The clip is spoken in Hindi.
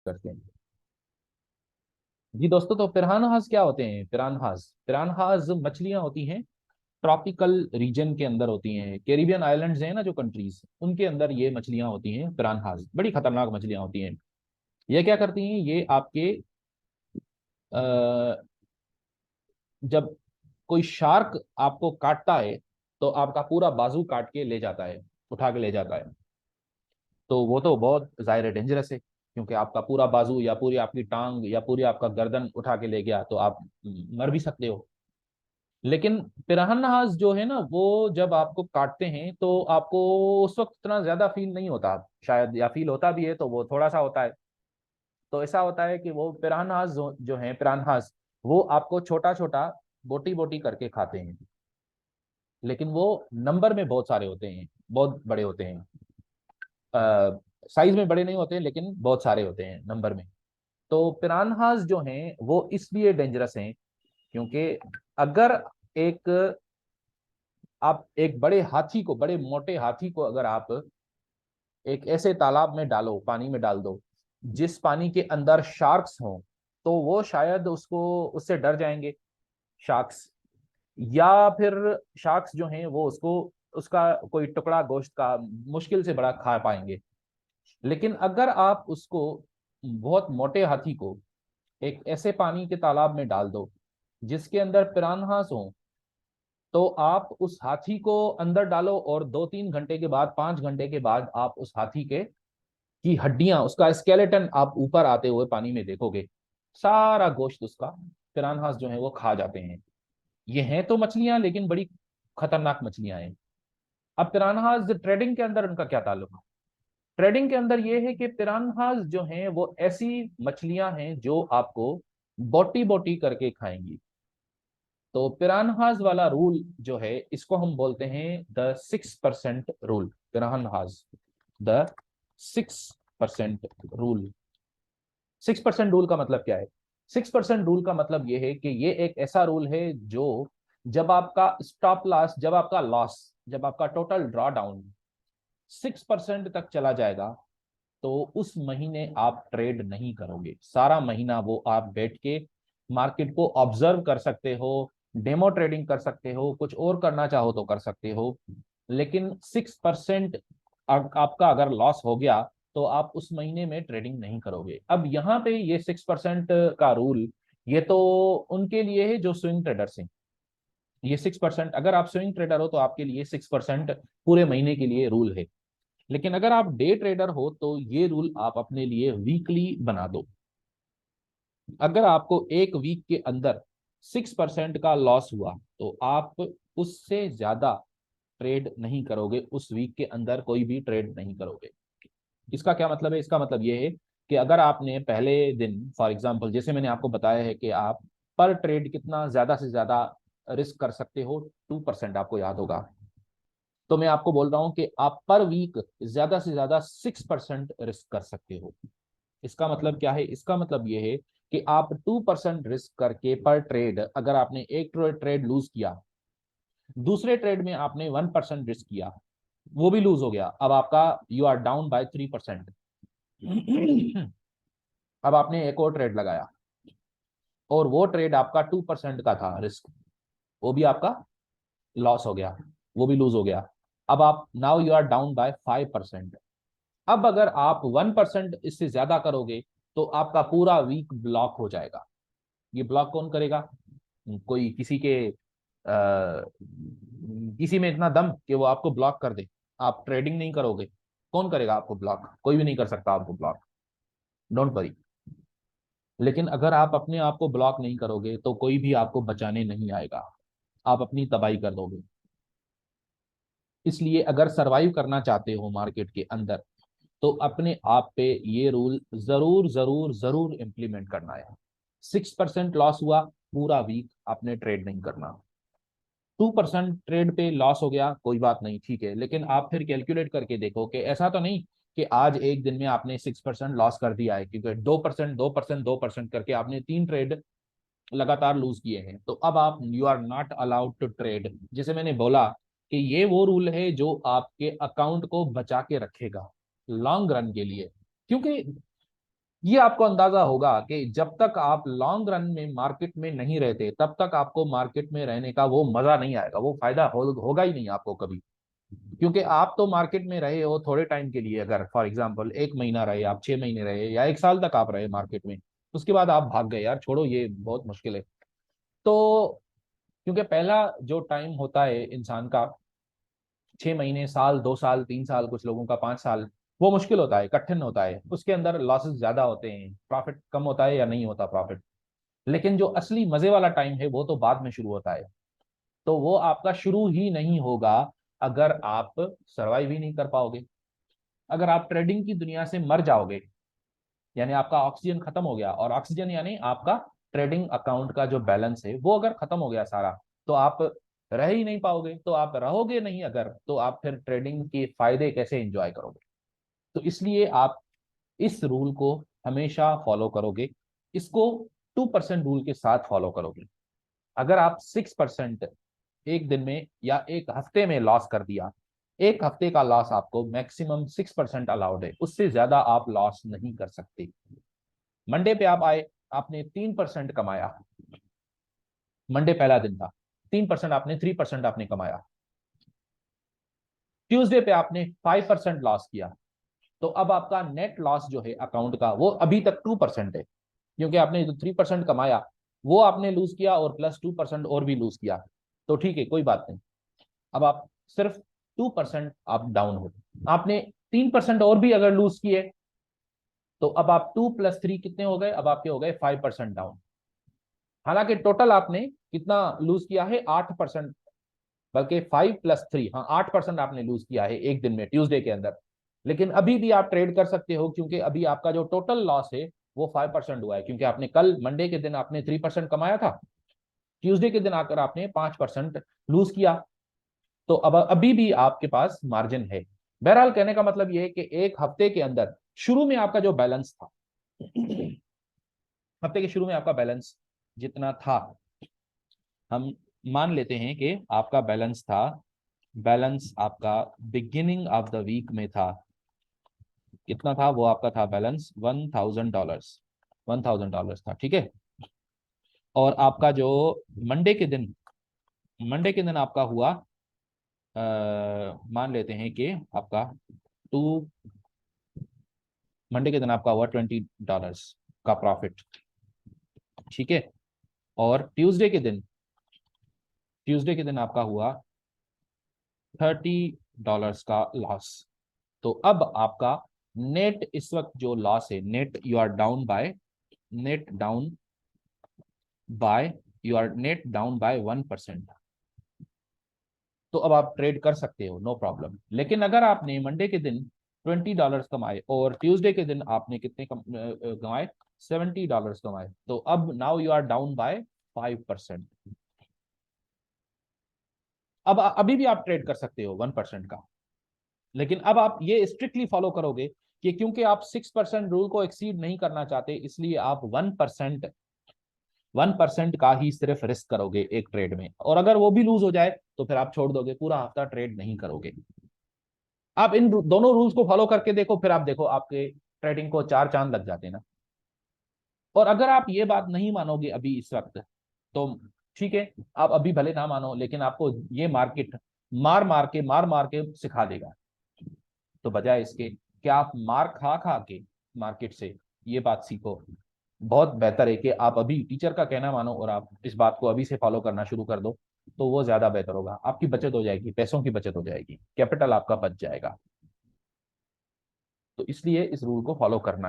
करते हैं। जी दोस्तों, तो पिरानहास क्या होते हैं? पिरानहास पिरानहास मछलियां होती हैं, ट्रॉपिकल रीजन के अंदर होती हैं। कैरिबियन आइलैंड्स हैं ना जो कंट्रीज, उनके अंदर ये मछलियां होती हैं पिरानहास। बड़ी खतरनाक मछलियां होती हैं। ये क्या करती हैं? ये आपके अ, जब कोई शार्क आपको काटता है तो आपका पूरा बाजू काट के ले जाता है, उठा के ले जाता है। तो वो तो बहुत जाहिर डेंजरस है, क्योंकि आपका पूरा बाजू या पूरी आपकी टांग या पूरी आपका गर्दन उठा के ले गया तो आप मर भी सकते हो। लेकिन पिरान्हास जो है ना, वो जब आपको काटते हैं तो आपको उस वक्त इतना ज्यादा फील नहीं होता शायद, या फील होता भी है तो वो थोड़ा सा होता है। तो ऐसा होता है कि वो पिरान्हास जो है पिरान्हास, वो आपको छोटा छोटा बोटी बोटी करके खाते हैं। लेकिन वो नंबर में बहुत सारे होते हैं, बहुत बड़े होते हैं। साइज में बड़े नहीं होते लेकिन बहुत सारे होते हैं नंबर में। तो पिरान्हास जो हैं वो इसलिए डेंजरस हैं क्योंकि अगर एक आप एक बड़े हाथी को, बड़े मोटे हाथी को अगर आप एक ऐसे तालाब में डालो, पानी में डाल दो जिस पानी के अंदर शार्क्स हों, तो वो शायद उसको, उससे डर जाएंगे शार्क्स। या फिर शार्क्स जो हैं वो उसको, उसका कोई टुकड़ा गोश्त का मुश्किल से बड़ा खा पाएंगे। लेकिन अगर आप उसको, बहुत मोटे हाथी को, एक ऐसे पानी के तालाब में डाल दो जिसके अंदर पिरान्हास हो, तो आप उस हाथी को अंदर डालो और 2-3 घंटे के बाद, 5 घंटे के बाद आप उस हाथी के की हड्डियां, उसका स्केलेटन आप ऊपर आते हुए पानी में देखोगे। सारा गोश्त उसका पिरान्हास जो है वो खा जाते हैं। ये हैं तो मछलियां, लेकिन बड़ी खतरनाक मछलियां हैं। अब पिरान्हास ट्रेडिंग के अंदर उनका क्या ताल्लुक है? ट्रेडिंग के अंदर ये है कि पिरान्हास जो हैं वो ऐसी मछलियां हैं जो आपको बोटी बोटी करके खाएंगी। तो पिरान्हास वाला रूल जो है, इसको हम बोलते हैं the 6% rule. Piranhas, the 6% rule. 6% rule का मतलब क्या है? 6% रूल का मतलब ये है कि ये एक ऐसा रूल है जो, जब आपका स्टॉप लॉस, जब आपका लॉस, जब आपका टोटल ड्रॉ डाउन 6% तक चला जाएगा, तो उस महीने आप ट्रेड नहीं करोगे। सारा महीना वो आप बैठ के मार्केट को ऑब्जर्व कर सकते हो, डेमो ट्रेडिंग कर सकते हो, कुछ और करना चाहो तो कर सकते हो। लेकिन 6% आपका अगर लॉस हो गया तो आप उस महीने में ट्रेडिंग नहीं करोगे। अब यहाँ पे ये 6% का रूल, ये तो उनके लिए है जो स्विंग ट्रेडर्स हैं। ये 6%, अगर आप स्विंग ट्रेडर हो तो आपके लिए 6% पूरे महीने के लिए रूल है। लेकिन अगर आप डे ट्रेडर हो तो ये रूल आप अपने लिए वीकली बना दो। अगर आपको एक वीक के अंदर 6% का लॉस हुआ तो आप उससे ज्यादा ट्रेड नहीं करोगे, उस वीक के अंदर कोई भी ट्रेड नहीं करोगे। इसका क्या मतलब है? इसका मतलब ये है कि अगर आपने पहले दिन, फॉर एग्जांपल जैसे मैंने आपको बताया है कि आप पर ट्रेड कितना ज्यादा से ज्यादा रिस्क कर सकते हो, 2% आपको याद होगा। तो मैं आपको बोल रहा हूं कि आप पर वीक ज्यादा से ज्यादा 6% रिस्क कर सकते हो। इसका मतलब क्या है? इसका मतलब ये है कि आप 2% रिस्क करके पर ट्रेड, अगर आपने एक ट्रेड लूज किया, दूसरे ट्रेड में आपने 1% रिस्क किया, वो भी लूज हो गया, अब आपका, यू आर डाउन बाय 3%। अब आपने एक और ट्रेड लगाया और वो ट्रेड आपका 2% का था रिस्क, वो भी आपका लॉस हो गया, वो भी लूज हो गया। अब आप, now you are down by 5%। अब अगर आप 1% इससे ज्यादा करोगे तो आपका पूरा वीक ब्लॉक हो जाएगा। ये ब्लॉक कौन करेगा? कोई किसी के किसी में इतना दम कि वो आपको ब्लॉक कर दे, आप ट्रेडिंग नहीं करोगे, कौन करेगा आपको ब्लॉक? कोई भी नहीं कर सकता आपको ब्लॉक। Don't worry. लेकिन अगर आप अपने आप को ब्लॉक नहीं करोगे तो कोई भी आपको बचाने नहीं आएगा, आप अपनी तबाही कर दोगे। इसलिए अगर सरवाइव करना चाहते हो मार्केट के अंदर, तो अपने आप पे ये रूल जरूर जरूर जरूर इंप्लीमेंट करना है। 6% लॉस हुआ, पूरा वीक आपने ट्रेड नहीं करना। 2% ट्रेड पे लॉस हो गया, कोई बात नहीं, ठीक है, लेकिन आप फिर कैलकुलेट करके देखो कि ऐसा तो नहीं कि आज एक दिन में आपने 6% लॉस कर दिया है, क्योंकि 2% 2% 2% करके आपने 3 ट्रेड लगातार लूज किए हैं। तो अब आप, you are not allowed to trade. जैसे मैंने बोला कि ये वो रूल है जो आपके अकाउंट को बचा के रखेगा लॉन्ग रन के लिए। क्योंकि ये आपको अंदाजा होगा कि जब तक आप लॉन्ग रन में मार्केट में नहीं रहते तब तक आपको मार्केट में रहने का वो मजा नहीं आएगा, वो फायदा होगा ही नहीं आपको कभी। क्योंकि आप तो मार्केट में रहे हो थोड़े टाइम के लिए, अगर फॉर एग्जांपल 1 महीना रहे, आप 6 महीने रहे, या 1 साल तक आप रहे मार्केट में, उसके बाद आप भाग गए, यार छोड़ो ये बहुत मुश्किल है। तो क्योंकि पहला जो टाइम होता है इंसान का, 6 महीने, साल, 2 साल, 3 साल, कुछ लोगों का 5 साल, वो मुश्किल होता है, कठिन होता है, उसके अंदर लॉसेस ज्यादा होते हैं, प्रॉफिट कम होता है या नहीं होता प्रॉफिट। लेकिन जो असली मजे वाला टाइम है वो तो बाद में शुरू होता है। तो वो आपका शुरू ही नहीं होगा अगर आप सरवाइव ही नहीं कर पाओगे। अगर आप ट्रेडिंग की दुनिया से मर जाओगे, यानी आपका ऑक्सीजन खत्म हो गया, और ऑक्सीजन यानी आपका ट्रेडिंग अकाउंट का जो बैलेंस है वो अगर खत्म हो गया सारा, तो आप रह ही नहीं पाओगे। तो आप रहोगे नहीं अगर, तो आप फिर ट्रेडिंग के फायदे कैसे एंजॉय करोगे? तो इसलिए आप इस रूल को हमेशा फॉलो करोगे, इसको 2% रूल के साथ फॉलो करोगे। अगर आप 6% एक दिन में या एक हफ्ते में लॉस कर दिया, एक हफ्ते का लॉस आपको मैक्सिमम 6% अलाउड है, उससे ज्यादा आप लॉस नहीं कर सकते। मंडे पे आप आए, आपने 3% कमाया, मंडे पहला दिन था, 3% आपने, 3% आपने कमाया। ट्यूसडे पे आपने 5% लॉस किया, तो अब आपका नेट लॉस जो है अकाउंट का वो अभी तक 2% है, क्योंकि आपने जो 3% कमाया वो आपने लूज किया और प्लस 2% और भी लूज किया। तो ठीक है, कोई बात नहीं, अब आप सिर्फ 2% आप डाउन हो। आपने 3% और भी अगर लूज किए, तो अब आप 2 + 3 कितने हो गए? अब आपके हो गए 5% डाउन। हालांकि टोटल आपने कितना लूज किया है? 8%, बल्कि 5 + 3, हाँ 8% आपने लूज किया है एक दिन में, ट्यूसडे के अंदर। लेकिन अभी भी आप ट्रेड कर सकते हो, क्योंकि अभी आपका जो टोटल लॉस है वो 5% हुआ है, क्योंकि आपने कल मंडे के दिन आपने 3% कमाया था, ट्यूसडे के दिन आकर आपने 5% लूज किया। तो अब अभी भी आपके पास मार्जिन है। बहरहाल कहने का मतलब यह है कि एक हफ्ते के अंदर शुरू में आपका जो बैलेंस था, हफ्ते के शुरू में आपका बैलेंस जितना था, हम मान लेते हैं कि आपका बैलेंस था, बैलेंस आपका बिगिनिंग ऑफ द वीक में था, कितना था? वो आपका था बैलेंस $1000, $1000 था, ठीक है। और आपका जो मंडे के दिन, मंडे के दिन आपका हुआ, मान लेते हैं कि आपका टू मंडे के दिन आपका हुआ $20 का प्रॉफिट, ठीक है। और ट्यूसडे के दिन आपका हुआ $30 का लॉस। तो अब आपका नेट इस वक्त जो लॉस है, net you are down by, net down by, you are net down by 1%। तो अब आप ट्रेड कर सकते हो, नो प्रॉब्लम। लेकिन अगर आपने मंडे के दिन $20 कमाए और ट्यूसडे के दिन आपने कितने कमाए? $70 कमाए, तो अब now you are down by 5%। अब अभी भी आप ट्रेड कर सकते हो 1% का, लेकिन अब आप ये स्ट्रिक्टली फॉलो करोगे कि क्योंकि आप 6% रूल को एक्सीड नहीं करना चाहते, इसलिए आप 1% का ही सिर्फ रिस्क करोगे एक ट्रेड में, और अगर वो भी लूज हो जाए तो फिर आप छोड़ दोगे, पूरा हफ्ता ट्रेड नहीं करोगे। आप इन दोनों रूल्स को फॉलो करके देखो, फिर आप देखो आपके ट्रेडिंग को 4 चांद लग जाते हैं ना। और अगर आप ये बात नहीं मानोगे अभी इस वक्त, तो ठीक है, आप अभी भले ना मानो, लेकिन आपको ये मार्केट मार मार के सिखा देगा। तो बजाय इसके कि आप मार खा खा के मार्केट से ये बात सीखो, बहुत बेहतर है कि आप अभी टीचर का कहना मानो और आप इस बात को अभी से फॉलो करना शुरू कर दो। तो वो ज्यादा बेहतर होगा, आपकी बचत हो जाएगी, पैसों की बचत हो जाएगी, कैपिटल आपका बच जाएगा। तो इसलिए इस रूल को फॉलो करना है।